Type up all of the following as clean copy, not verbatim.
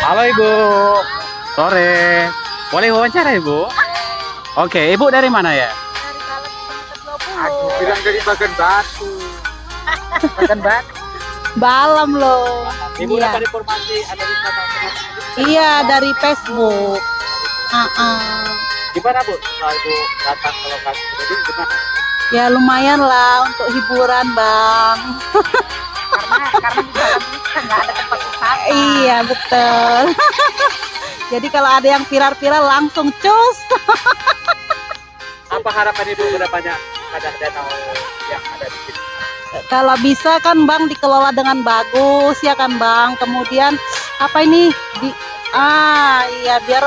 Halo Ibu, sore. Boleh wawancara Ibu? Oke, Ibu dari mana ya? Aku bilang dari Bagan Batu. Bagan Batu. Balam loh. Ibu Iya. dapat informasi ada wisata apa? Iya dari Facebook. Gimana Bu? Setelah Ibu datang ke lokasi ini gimana? Ya lumayan lah untuk hiburan bang. Karena di dalam ini nggak ada tempat wisata. Iya betul. Jadi kalau ada yang viral-viral langsung cus. Apa harapan Ibu kedepannya pada danau yang ada di sini? Kalau bisa kan bang dikelola dengan bagus ya kan bang. Kemudian apa ini iya biar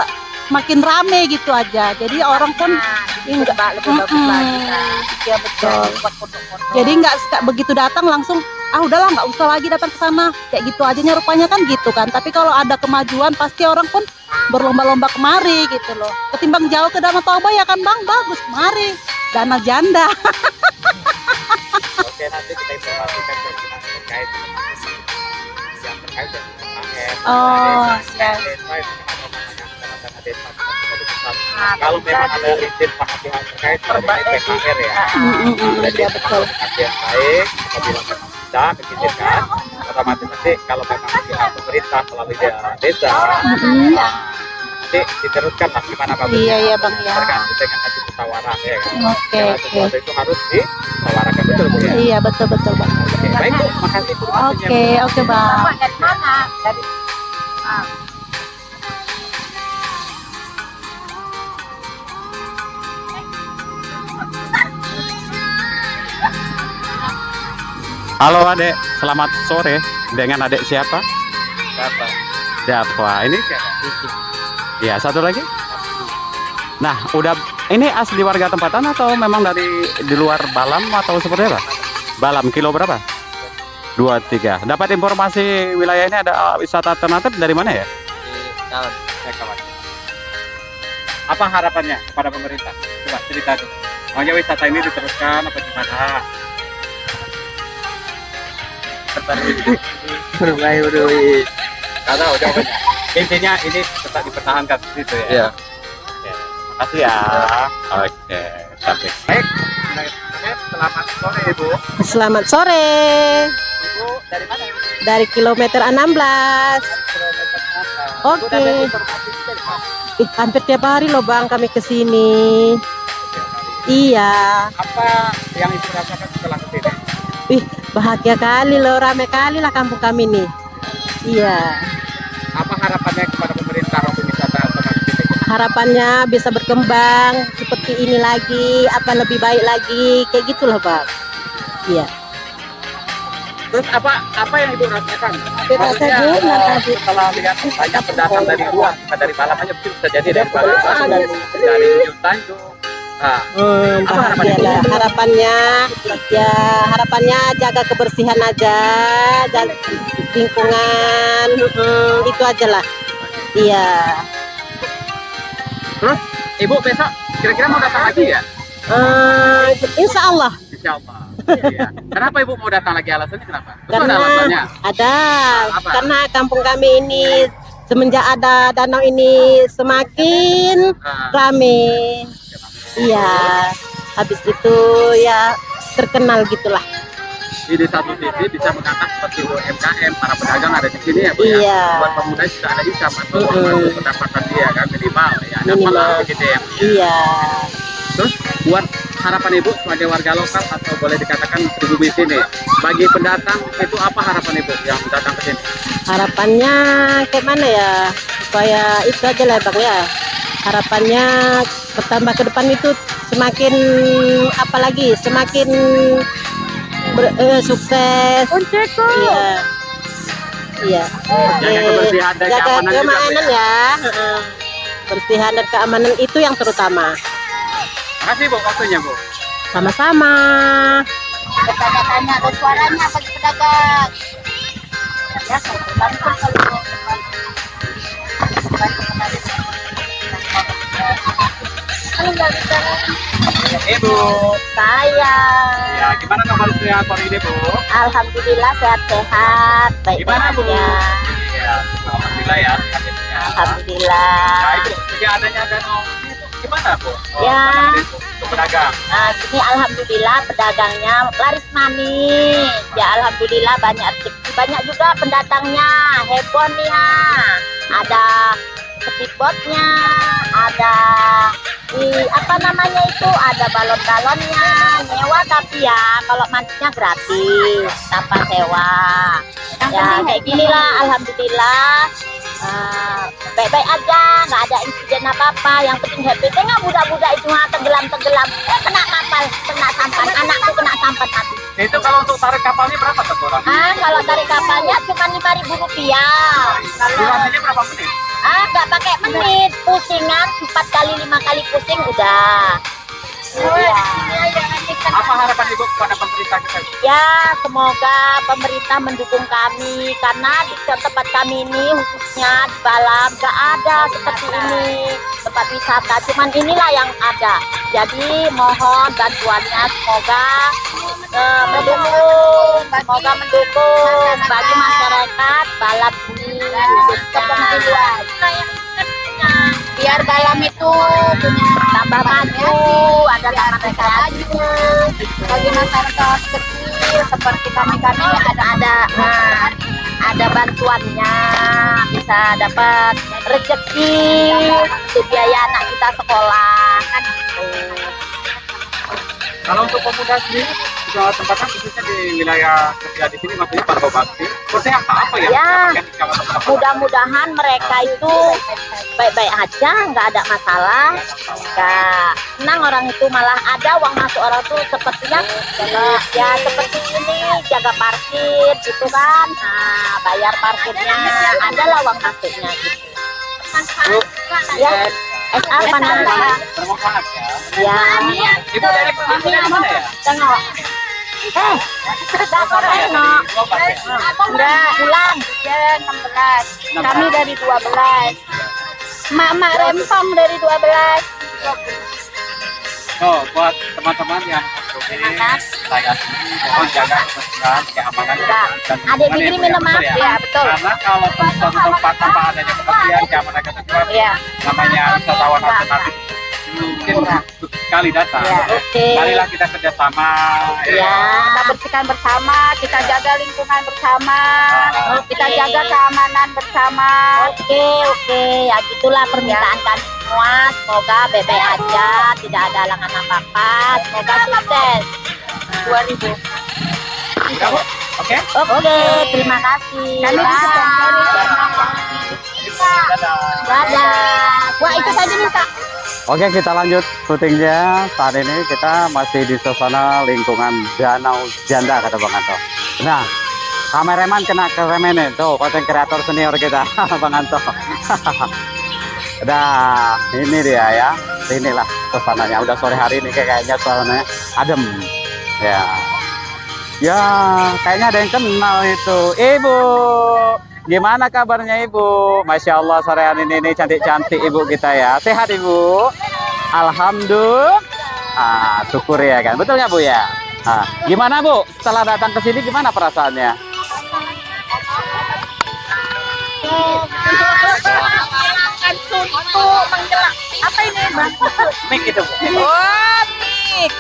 makin rame gitu aja. Jadi orang pun Mbak lebih bagus lagi kan. Iya betul. Buat foto-foto. Jadi nggak begitu datang langsung udahlah nggak usah lagi datang ke sana kayak gitu aja rupanya kan gitu kan. Tapi kalau ada kemajuan pasti orang pun berlomba-lomba kemari gitu loh. Ketimbang jauh ke Danau Toba ya kan bang, bagus kemari dana janda. Oke, nanti kita informasikan ke kita terkait yang terkait dengan AKM. Oh, desa, desa, kalau memang ada izin Pak pihak terkait dengan PKR ya. Jadi Iya betul. yang baik apabila memang bisa mengizinkan, otomatis nanti kalau memang pihak pemerintah melalui desa nanti diteruskan lah gimana Pak. Iya bang ya. Tergantung dengan hasil musyawarah ya kan. Oke. Sesuatu itu harus dimusyawarahkan betul Bu ya. Iya betul bang. Oke, baik Bu, makasih informasinya. Oke bang. Bapak dari mana? Dari Halo Adek, selamat sore. Dengan Adek siapa? Bapak. Siapa? Ini siapa? Iya, satu lagi. Nah, ini asli warga tempatan atau memang dari di luar Balam atau seperti apa? Balam kilo berapa? 23. Dapat informasi wilayah ini ada wisata alternatif dari mana ya? Di kawan. Apa harapannya kepada pemerintah? Coba cerita dulu. Maunya wisata ini diteruskan apa gimana? Bermain Nggak tahu jawabannya. Intinya ini tetap dipertahankan gitu ya. Iya. Oke, makasih ya. Oke, sampai. Baik. Selamat sore Ibu. Selamat sore. Ibu dari mana? Dari kilometer 16. Kilometer berapa? Oke. Ibu dapat informasi dari mana? Hampir tiap hari loh bang kami kesini. Iya. Apa yang Ibu rasakan setelah kesini? Bahagia kali loh, rame kali lah kampung kami nih. Iya. Apa harapannya kepada pemerintah untuk wisata alternatif ini? Harapannya bisa berkembang seperti ini lagi, apa lebih baik lagi, kayak gitulah bang. Iya. Terus apa yang Ibu rasakan? Kita Maksudnya, saja tadi. setelah lihat banyak pendatang dari luar, bukan dari Balam aja, mungkin bisa jadi dari Balikpapan, dari ujung Tanjung. Nah, apa harapan Ibu? Bahagia lah. Harapannya jaga kebersihan aja, jaga lingkungan, itu aja lah. Iya. Terus Ibu besok kira-kira mau datang lagi ya? Insya Allah. Insya Allah. Iya. Kenapa Ibu mau datang lagi? Alasannya kenapa? Betul ada Karena alasannya? ada, Apa? karena kampung kami ini semenjak ada danau ini semakin rame. Iya, habis itu ya terkenal gitulah. Di satu sisi bisa mengangkat seperti UMKM, para pedagang ada di sini ya Bu Iya. ya. Buat pemuda juga ada income atau pendapatan dia kan minimal ya. Dapat Minimal. lah begitu ya. Iya. Terus buat harapan Ibu sebagai warga lokal atau boleh dikatakan pribumi sini, bagi pendatang itu apa harapan Ibu yang datang ke sini? Harapannya kayak mana ya? Supaya itu aja lah bang ya. harapannya bertambah ke depan itu semakin apalagi semakin sukses. Iya. Iya. Jaga kebersihan dan Jaga keamanan juga, Bu, keamanan ya. Heeh. Kebersihan dan keamanan itu yang terutama. Makasih Bu waktunya Bu. Sama-sama. Bertanya-tanya ada suaranya bagi pedagang. Ya, saya bantu kalau Ibu. saya. Ya, gimana kabarnya sore ini Bu? Alhamdulillah sehat-sehat, Gimana Bu? baik-baik aja. Ya, alhamdulillah ya. Akhirnya. Alhamdulillah. Nah, Ibu, jadi adanya danau ini gimana Bu? Ya. Untuk pedagang. Nah, ini alhamdulillah pedagangnya laris manis. Ya alhamdulillah banyak rezeki, banyak juga pendatangnya. Heboh nih ha. Ada speedboatnya, ada apa namanya itu, ada balon-balonnya, nyewa tapi ya kalau mancingnya gratis tanpa sewa. Ya kayak ginilah alhamdulillah. Baik-baik aja, nggak ada insiden apa-apa, yang penting happy. Tengok budak-budak itu tenggelam kena kapal, kena sampan, anakku kena sampan mati. Itu kalau untuk tarik kapalnya berapa tuh orang? Kalau tarik kapalnya cuma Rp5.000. Durasinya berapa menit? Nggak pakai menit, pusingan 4 kali 5 kali pusing udah. Iya. Apa harapan Ibu kepada pemerintah kita? Ya, semoga pemerintah mendukung kami karena di tempat kami ini khususnya di Balam nggak ada seperti ini tempat wisata. Cuman inilah yang ada. Jadi mohon bantuannya semoga mendukung bagi masyarakat Balam ini khususnya. Biar Balam itu punya tambah maju, ada taman rekreasi bagi masyarakat kecil seperti kami ada bantuannya, bisa dapat rezeki untuk biaya anak kita sekolah kan gitu. Kalau untuk pemuda sendiri, juga tempatnya khususnya di wilayah kerja di sini, maksudnya Parbo Bakti, seperti apa ya? Ya, mudah-mudahan mereka itu baik-baik aja, nggak ada masalah, nggak senang orang itu, malah ada uang masuk orang tuh sepertinya ya seperti ini, jaga parkir gitu kan, nah bayar parkirnya, adalah uang masuknya gitu. Bu, Ya, SA mana? bermanfaat ya. Ya, Ibu dari mana ya? tengok. Dapur tengok. Enggak, bulan. 16. Kami dari 12. Mak-mak rempong dari 12. Oh, buat teman-teman yang saya mohon jaga kebersihan, keamanan, Enggak. dan Adik Bigri minum maaf ya, betul. Karena kalau suatu tempat tanpa adanya kebersihan, keamanan, ketertiban, Iya. namanya wisatawan alternatif mungkin sekali datang. Ya, oke. Marilah kita kerjasama. Ya, kita bersihkan bersama, kita jaga lingkungan bersama, kita jaga keamanan bersama. Oke, ya gitulah permintaan kami semua. Semoga baik-baik aja, tidak ada halangan apa-apa. Semoga sukses. 2000. Udah, Bu? Oke? Oke, terima kasih. Kami Dadah. Wah, itu tadi minta. Oke, kita lanjut syutingnya. Saat ini kita masih di suasana lingkungan Danau Janda, kata Bang Anto. Nah, kameramen kena keremen tuh, konten kreator senior kita, Bang Anto. Nah, ini dia ya. Inilah suasananya. Udah sore hari ini kayaknya suasananya adem. Ya. Ya, kayaknya ada yang kenal itu. Ibu, gimana kabarnya Ibu? Masya Allah sore hari ini cantik-cantik Ibu kita ya. Sehat Ibu? Alhamdulillah. Syukur ya kan. Betul nggak Bu ya? Gimana Bu? Setelah datang ke sini gimana perasaannya? Apa ini, Bang? Mik itu Bu. Oh, mik.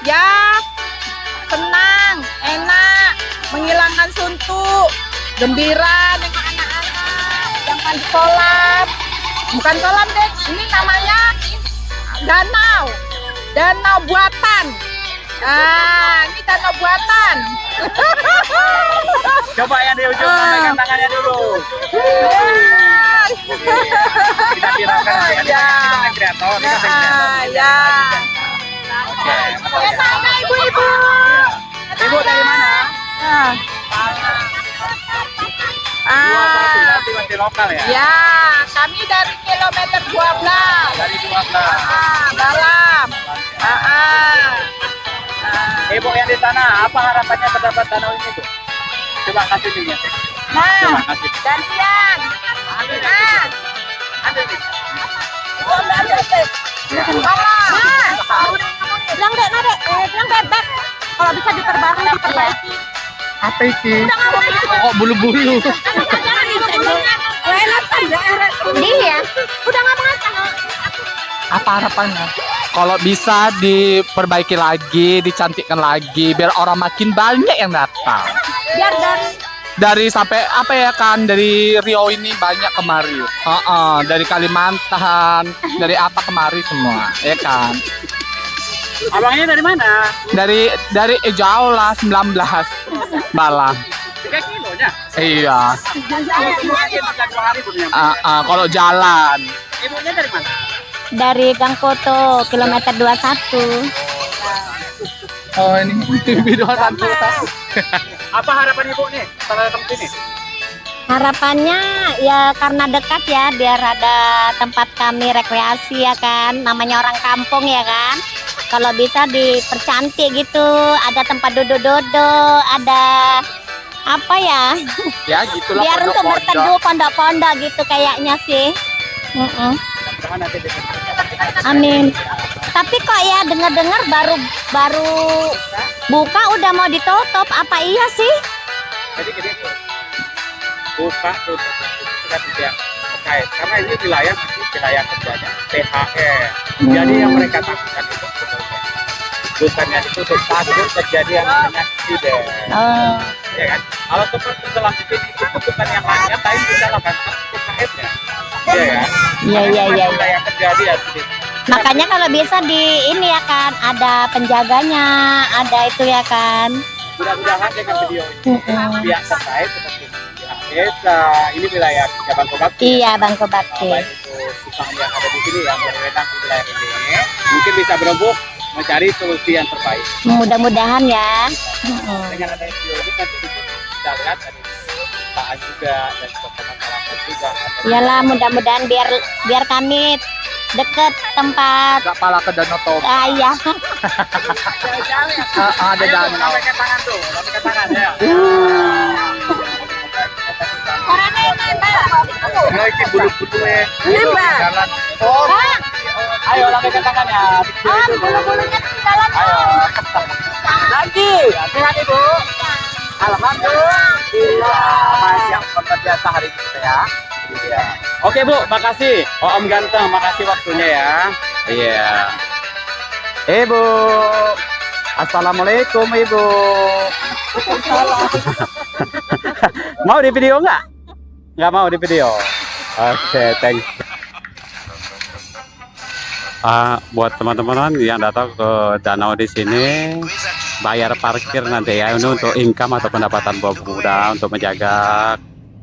Ya, tenang, enak, menghilangkan suntuk, gembira dengan anak-anak yang mandi kolam. Bukan kolam deh, ini namanya danau buatan. Nah, ini danau buatan. Coba yang di ujung pegang tangannya dulu. Kita kirakan Ya. ya, toh di katanya. Ya. Oke. Mana ibu-ibu? Ibu dari mana? Ah. Berarti masih lokal ya? Ya, kami dari kilometer 12. Dari 12. Balam. Ibu yang di sana, apa harapannya terdapat danau ini tuh? Coba kasih lihat. Coba Nah, kasih. gantian. Nah, Ada nih. bilang dek, nah dek, bilang bebek. Kalau bisa diperbarui, diperbaiki. Apa itu? Udah nggak mau gitu. Oh, bulu-bulu. Dia, udah nggak mau ngacang. Apa harapannya? Kalau bisa diperbaiki lagi, dicantikkan lagi, biar orang makin banyak yang datang. Biar Dari sampai apa ya kan, dari Riau ini banyak kemari. Dari Kalimantan, dari apa kemari semua, ya kan. Abangnya dari mana? Dari jauh lah 19 Balam. 3 kilonya. Iya. Mungkin bisa 2 hari belum nyampe. Kalau jalan. Ibunya dari mana? Dari Gangkoto, kilometer 21. Oh ini video satu. Apa harapan ibu nih setelah datang sini? Harapannya ya karena dekat ya, biar ada tempat kami rekreasi ya kan, namanya orang kampung ya kan. Kalau bisa dipercantik gitu, ada tempat duduk-duduk, ada apa ya? Ya gitulah. Biar untuk pondok-pondok. berteduh pondok-pondok gitu kayaknya sih. Amin. Tapi kok ya dengar-dengar baru buka udah mau ditutup, apa iya sih? Jadi gini tuh, buka tutup itu kan tidak terkait karena ini wilayah masih wilayah kerjanya THR. Jadi yang mereka takutkan itu sebetulnya bukannya ditutup, takut terjadi yang namanya insiden. Oh. Ya kan? Kalau seperti dalam di sini itu bukan yang lain bisa lakukan THR-nya. Iya kan? Iya. Wilayah kerja dia sendiri. Makanya kalau bisa di ini ya kan, ada penjaganya, ada itu ya kan. Mudah-mudahan dengan video ini pihak terkait seperti pihak desa, ini wilayah Cabang Bakti. Iya, Bang Kobakti. Baik itu Supang yang ada di sini yang berwenang di wilayah ini, mungkin bisa berembuk mencari solusi yang terbaik. Mudah-mudahan ya. Dengan ada video ini nanti kita lihat dari perusahaan juga dan juga masyarakat juga. Iyalah, mudah-mudahan biar kami deket tempat. Gak pala ke Danau Toba. Iya. Ada danau. Lambaikan tangan tuh, lambaikan tangan ya. Orangnya ini, Mbak. Lagi bulu-bulu ya. Ini, Mbak. Jalan. Oh, ayo lambaikan tangannya. Bulu-bulunya tuh di dalam. Ayo. Lagi. Sehat ibu. Alhamdulillah. Iya, masih yang bekerja sehari ini ya. Iya. Oke Bu, makasih. Oh, Om Ganteng, makasih waktunya ya. Iya. Ibu. Assalamualaikum Ibu. Mau di video nggak? Nggak mau di video. Oke, thanks. Buat teman-teman yang datang ke danau di sini, bayar parkir nanti ya, ini untuk income atau pendapatan buat muda untuk menjaga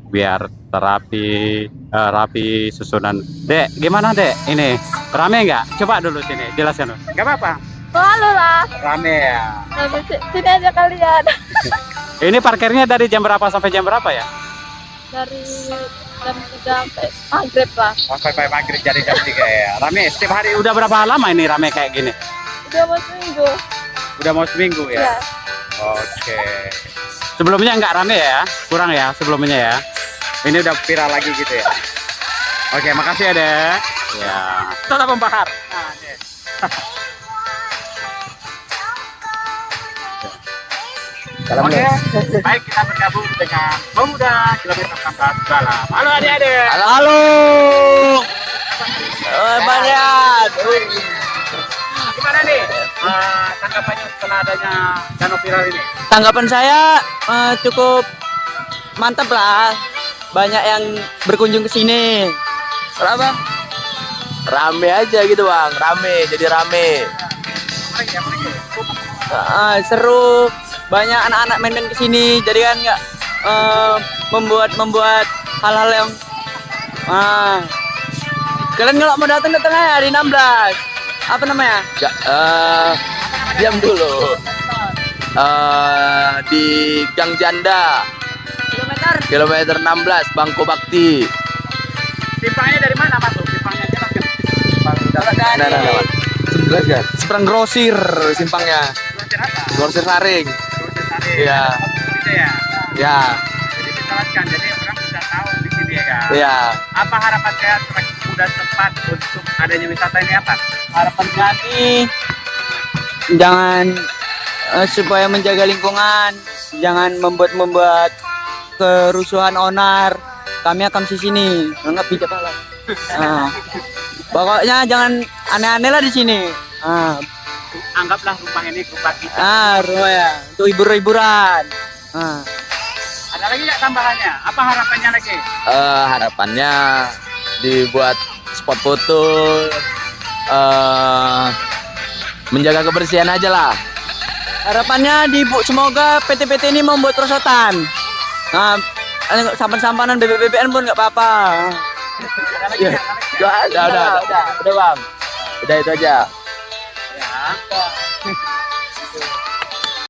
biar rapi susunan. Dek, gimana Dek? Ini rame nggak? Coba dulu sini, jelaskan. Nggak apa-apa. Selalu lah. Rame ya. Sini aja kalian. Ini parkirnya dari jam berapa sampai jam berapa ya? Dari jam 3 sampai maghrib lah. Sampai maghrib jadi jam 3 ya. Rame setiap hari. Udah berapa lama ini rame kayak gini? Udah mau seminggu. Udah mau seminggu ya? Ya. Oke. Sebelumnya nggak rame ya? Kurang ya sebelumnya ya? Ini udah viral lagi gitu ya? Oke, makasih ya Dek. Ya. Tetap membahar. Nah, Dek. Oke, baik kita bergabung dengan pemuda kilometer 14 Balam. Halo adik-adik. Halo. Banyak. Gimana nih tanggapannya setelah adanya danau viral ini? Tanggapan saya cukup mantap lah. Banyak yang berkunjung ke sini. Kenapa? Rame aja gitu bang, rame, jadi rame. Seru. Banyak anak-anak main-main ke sini, jadi kan nggak membuat hal-hal yang Kalian kalau mau datang aja hari 16. Apa namanya? Diam dulu. Di Gang Janda. Kilometer 16 Bangko Bakti. Simpangnya dari mana masuk? Simpangnya jelaskan. Nah. Jelaskan. Seberang grosir simpangnya. Grosir apa? Grosir Saring. Grosir Sari. Iya. Gitu ya. Ya. Jadi dijelaskan, jadi orang bisa tahu di sini ya kan. Iya. Apa harapan saya sebagai pemuda tempat untuk adanya wisata ini apa? Harapan kami jangan supaya menjaga lingkungan, jangan membuat kerusuhan onar. Kami akan di sini, nggak pijat lah. Pokoknya jangan aneh-aneh lah di sini. Anggaplah rumah ini rumah kita. Rumah ya, untuk hibur-hiburan. Ada lagi nggak tambahannya? Apa harapannya lagi? Harapannya dibuat spot foto, menjaga kebersihan aja lah. Harapannya semoga PT-PT ini membuat perosotan. Sampan-sampanan BBBN pun nggak apa-apa. Ada lagi? Udah bang. Udah itu aja. Ya.